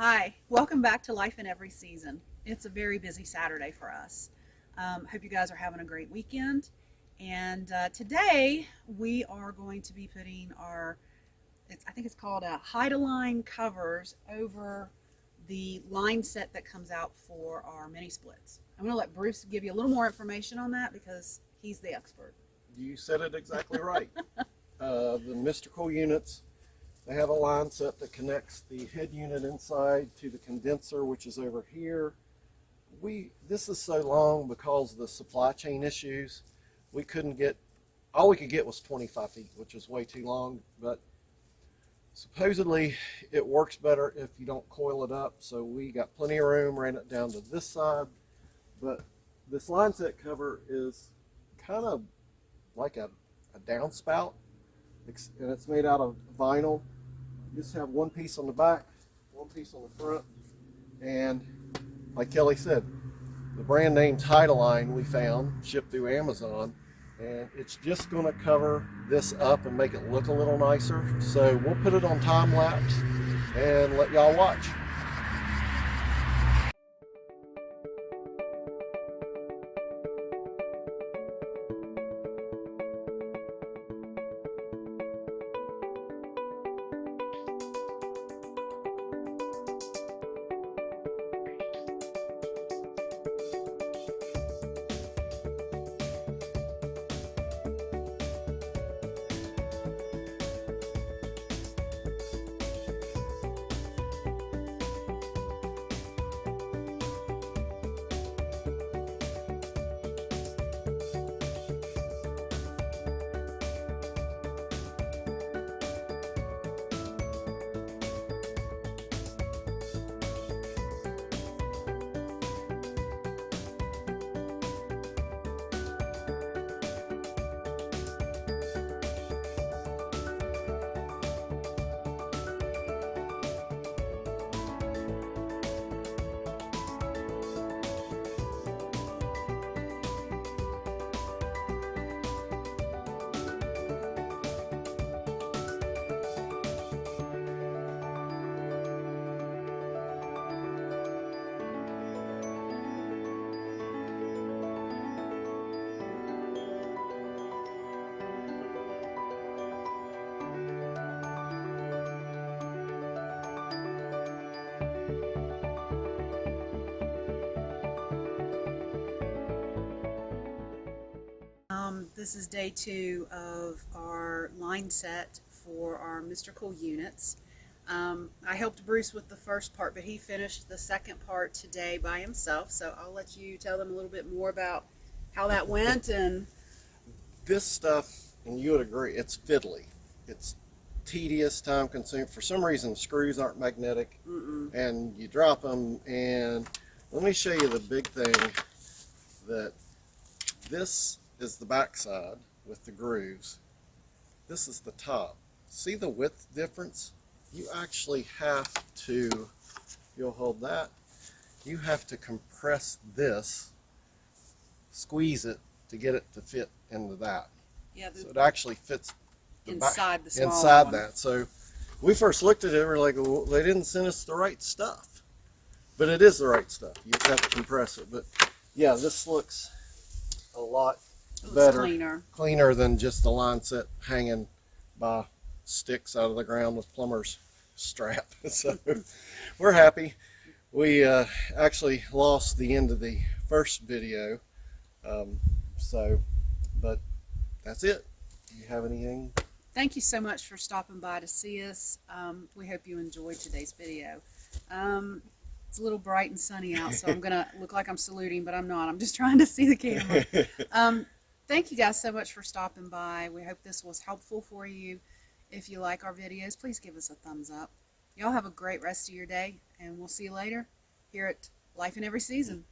Hi, welcome back to Life in Every Season. It's a very busy Saturday for us. Hope you guys are having a great weekend. And today we are going to be putting I think it's called Hide-A-Line covers over the line set that comes out for our mini splits. I'm going to let Bruce give you a little more information on that because he's the expert. You said it exactly right. The mystical units, they have a line set that connects the head unit inside to the condenser, which is over here. This is so long because of the supply chain issues. We couldn't get, all we could get was 25 feet, which is way too long, but supposedly it works better if you don't coil it up. So we got plenty of room, ran it down to this side, but this line set cover is kind of like a downspout, and it's made out of vinyl. You just have one piece on the back, one piece on the front, and like Kelly said, the brand name Hide-A-Line we found, shipped through Amazon, and it's just going to cover this up and make it look a little nicer. So we'll put it on time lapse and let y'all watch. This is day 2 of our line set for our mystical units. I helped Bruce with the first part, but he finished the second part today by himself, so I'll let you tell them a little bit more about how that went. And This stuff, and you would agree, it's fiddly. It's tedious, time consuming. For some reason, screws aren't magnetic, and you drop them. And let me show you the big thing, that this is the back side with the grooves. This is the top. See the width difference? You actually have to, you'll hold that, you have to compress this, squeeze it to get it to fit into that. yeah, So it actually fits the inside the small inside one. that. So we first looked at it, we're like, well, they didn't send us the right stuff. But it is the right stuff. You just have to compress it. But yeah, this looks a lot better, cleaner than just the line set hanging by sticks out of the ground with plumber's strap. So we're happy. We actually lost the end of the first video, but that's it. Do you have anything? Thank you so much for stopping by to see us. We hope you enjoyed today's video. It's a little bright and sunny out, so I'm gonna look like I'm saluting, but I'm not. I'm just trying to see the camera. Thank you guys so much for stopping by. We hope this was helpful for you. If you like our videos, please give us a thumbs up. Y'all have a great rest of your day, and we'll see you later here at Life in Every Season.